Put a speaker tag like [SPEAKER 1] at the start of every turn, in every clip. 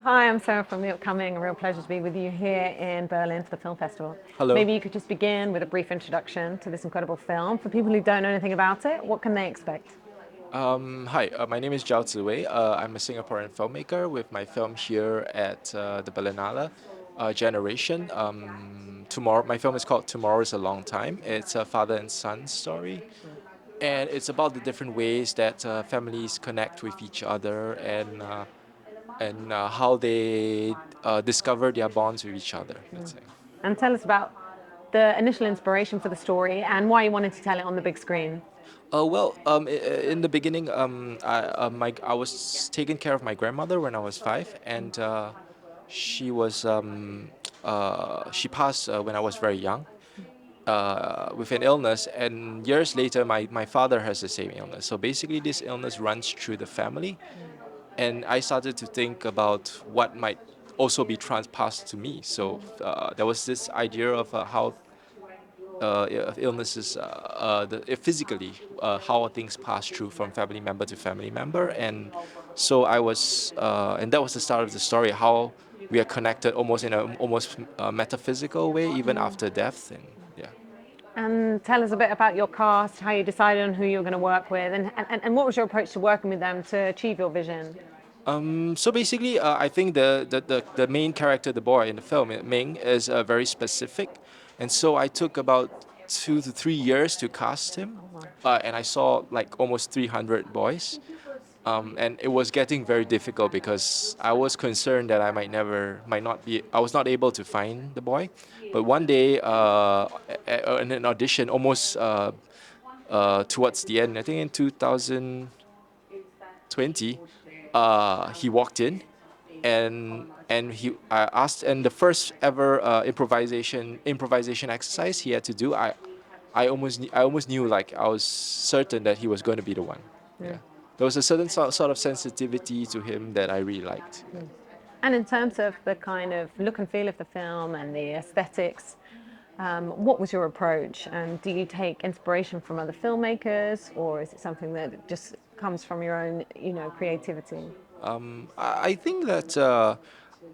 [SPEAKER 1] Hi, I'm Sarah from The Upcoming. A real pleasure to be with you here in Berlin for the film festival.
[SPEAKER 2] Hello.
[SPEAKER 1] Maybe you could just begin with a brief introduction to this incredible film. For people who don't know anything about it, what can they expect?
[SPEAKER 2] Hi, my name is Zhi Wei. I'm a Singaporean filmmaker with my film here at the Berlinale Generation. Tomorrow, my film is called Tomorrow is a Long Time. It's a father and son story, and it's about the different ways that families connect with each other and how they discover their bonds with each other. Let's say.
[SPEAKER 1] And tell us about the initial inspiration for the story and why you wanted to tell it on the big screen.
[SPEAKER 2] In the beginning, I was taking care of my grandmother when I was 5, and she was she passed when I was very young with an illness, and years later, my father has the same illness. So basically, this illness runs through the family, and I started to think about what might also be passed to me. So there was this idea of how illnesses, physically, how things pass through from family member to family member, and so and that was the start of the story. How we are connected, almost in a almost metaphysical way, even after death, and yeah.
[SPEAKER 1] And tell us a bit about your cast, how you decided on who you were going to work with, and what was your approach to working with them to achieve your vision?
[SPEAKER 2] So basically, I think the main character, the boy in the film, Ming, is very specific, and so I took about 2 to 3 years to cast him, and I saw like almost 300 boys, and it was getting very difficult because I was concerned that might not be, I was not able to find the boy, but one day, in an audition, almost towards the end, I think in 2020, he walked in and he asked, and the first ever improvisation exercise he had to do, I almost knew, like I was certain that he was going to be the one. Yeah, there was a certain sort of sensitivity to him that I really liked. Yeah.
[SPEAKER 1] And in terms of the kind of look and feel of the film and the aesthetics, what was your approach? And do you take inspiration from other filmmakers, or is it something that just comes from your own, creativity?
[SPEAKER 2] I think that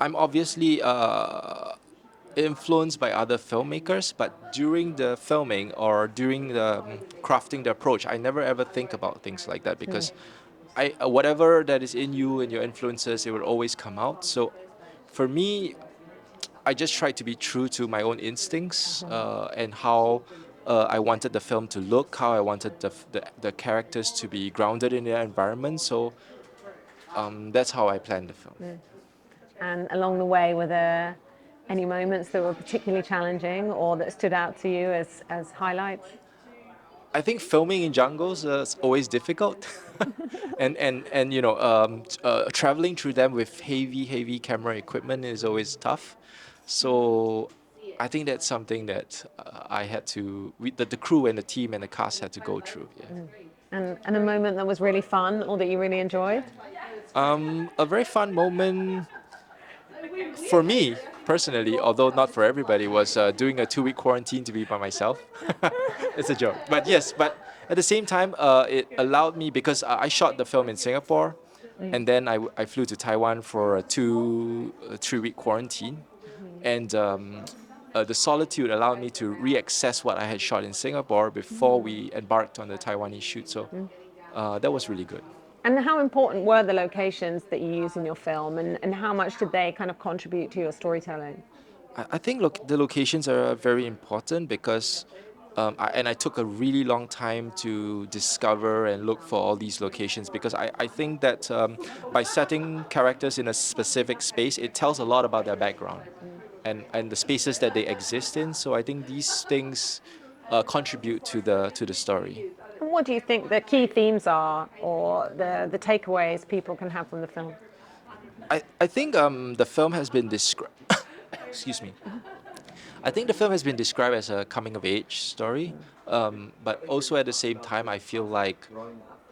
[SPEAKER 2] I'm obviously influenced by other filmmakers, but during the filming or during the crafting the approach, I never ever think about things like that because whatever that is in you and your influences, it will always come out. So for me, I just tried to be true to my own instincts and how I wanted the film to look, how I wanted the characters to be grounded in their environment. So that's how I planned the film.
[SPEAKER 1] And along the way, were there any moments that were particularly challenging or that stood out to you as highlights?
[SPEAKER 2] I think filming in jungles is always difficult, and traveling through them with heavy camera equipment is always tough. So I think that's something that the crew and the team and the cast had to go through. Yeah.
[SPEAKER 1] And a moment that was really fun or that you really enjoyed?
[SPEAKER 2] A very fun moment for me personally, although not for everybody, was doing a 2 week quarantine to be by myself. It's a joke, but yes. But at the same time, it allowed me, because I shot the film in Singapore, and then I flew to Taiwan for a 3 week quarantine, and the solitude allowed me to reaccess what I had shot in Singapore before we embarked on the Taiwanese shoot. So that was really good.
[SPEAKER 1] And how important were the locations that you use in your film, and how much did they kind of contribute to your storytelling?
[SPEAKER 2] I think the locations are very important because, and I took a really long time to discover and look for all these locations, because I think that by setting characters in a specific space, it tells a lot about their background and the spaces that they exist in. So I think these things contribute to the story.
[SPEAKER 1] And what do you think the key themes are, or the takeaways people can have from the film?
[SPEAKER 2] I think the film has been described. Excuse me. I think the film has been described as a coming of age story, but also at the same time, I feel like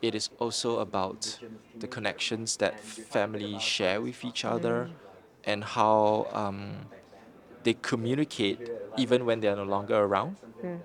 [SPEAKER 2] it is also about the connections that families share with each other and how they communicate even when they are no longer around. Yeah.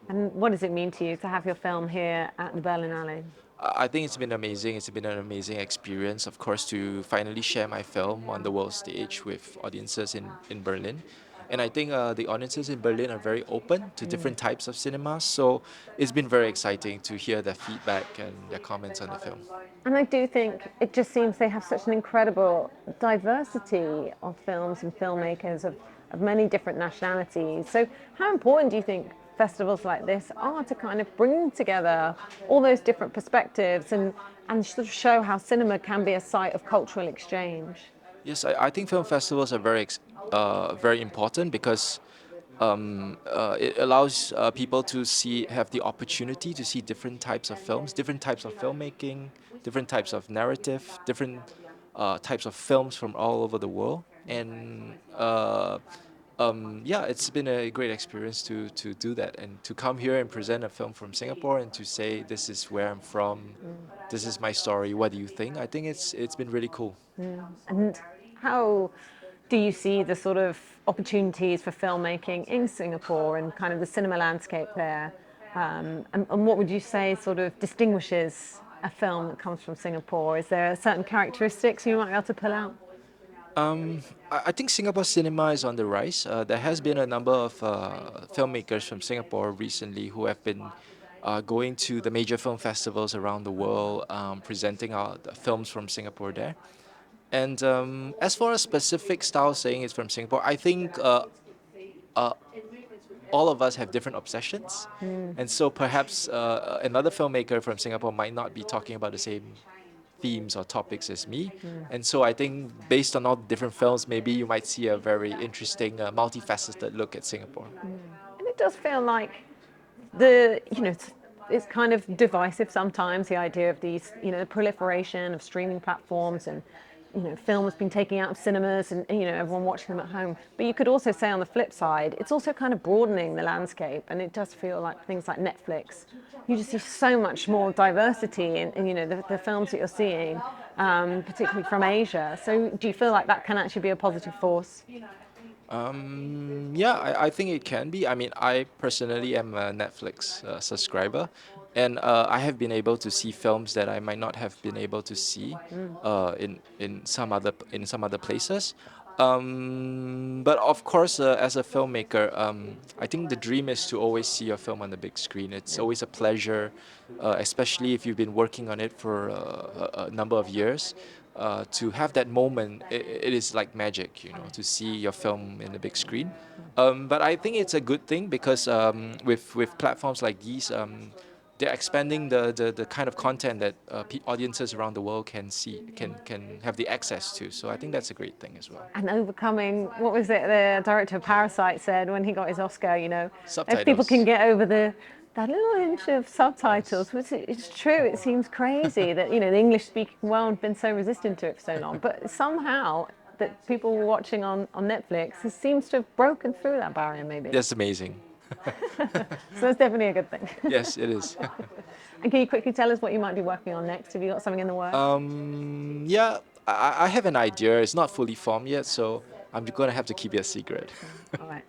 [SPEAKER 1] And what does it mean to you to have your film here at the Berlinale?
[SPEAKER 2] I think it's been amazing. It's been an amazing experience, of course, to finally share my film on the world stage with audiences in Berlin. And I think the audiences in Berlin are very open to different types of cinemas. So it's been very exciting to hear their feedback and their comments on the film.
[SPEAKER 1] And I do think it just seems they have such an incredible diversity of films and filmmakers of many different nationalities. So, how important do you think festivals like this are to kind of bring together all those different perspectives and sort of show how cinema can be a site of cultural exchange?
[SPEAKER 2] Yes, I think film festivals are very important because it allows people to have the opportunity to see different types of films, different types of filmmaking, different types of narrative, different types of films from all over the world. And yeah, it's been a great experience to do that and to come here and present a film from Singapore and to say this is where I'm from, this is my story. What do you think? I think it's been really cool.
[SPEAKER 1] And how do you see the sort of opportunities for filmmaking in Singapore and kind of the cinema landscape there? And what would you say sort of distinguishes a film that comes from Singapore? Is there certain characteristics you might be able to pull out?
[SPEAKER 2] I think Singapore cinema is on the rise. There has been a number of filmmakers from Singapore recently who have been going to the major film festivals around the world, presenting our the films from Singapore there. And as for a specific style saying it's from Singapore, I think uh, all of us have different obsessions. And so perhaps another filmmaker from Singapore might not be talking about the same themes or topics as me. And so I think based on all the different films, maybe you might see a very interesting, multifaceted look at Singapore.
[SPEAKER 1] And it does feel like it's kind of divisive sometimes, the idea of these, the proliferation of streaming platforms and, film has been taken out of cinemas and, everyone watching them at home. But you could also say on the flip side, it's also kind of broadening the landscape. And it does feel like things like Netflix, you just see so much more diversity in the films that you're seeing, particularly from Asia. So do you feel like that can actually be a positive force?
[SPEAKER 2] Yeah, I think it can be. I mean, I personally am a Netflix subscriber, and I have been able to see films that I might not have been able to see in some other places. But of course, as a filmmaker, I think the dream is to always see your film on the big screen. It's always a pleasure, especially if you've been working on it for a number of years. To have that moment, it is like magic, to see your film in the big screen. But I think it's a good thing because with platforms like these, they're expanding the kind of content that audiences around the world can see, can have the access to. So I think that's a great thing as well.
[SPEAKER 1] And overcoming, what was it the director of Parasite said when he got his Oscar, if people can
[SPEAKER 2] Subtitles.
[SPEAKER 1] get over that little inch of subtitles, which it's true, it seems crazy that, the English speaking world has been so resistant to it for so long, but somehow that people were watching on Netflix, it seems to have broken through that barrier maybe.
[SPEAKER 2] That's amazing.
[SPEAKER 1] So that's definitely a good thing.
[SPEAKER 2] Yes, it is.
[SPEAKER 1] And can you quickly tell us what you might be working on next? Have you got something in the works?
[SPEAKER 2] Yeah, I have an idea. It's not fully formed yet, so I'm gonna have to keep it a secret.
[SPEAKER 1] All right.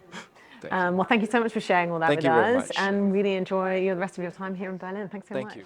[SPEAKER 2] Thank you.
[SPEAKER 1] Well, thank you so much for sharing all that
[SPEAKER 2] Thank
[SPEAKER 1] with
[SPEAKER 2] you very
[SPEAKER 1] us
[SPEAKER 2] much.
[SPEAKER 1] and really enjoy the rest of your time here in Berlin. Thanks so much.
[SPEAKER 2] Thank you.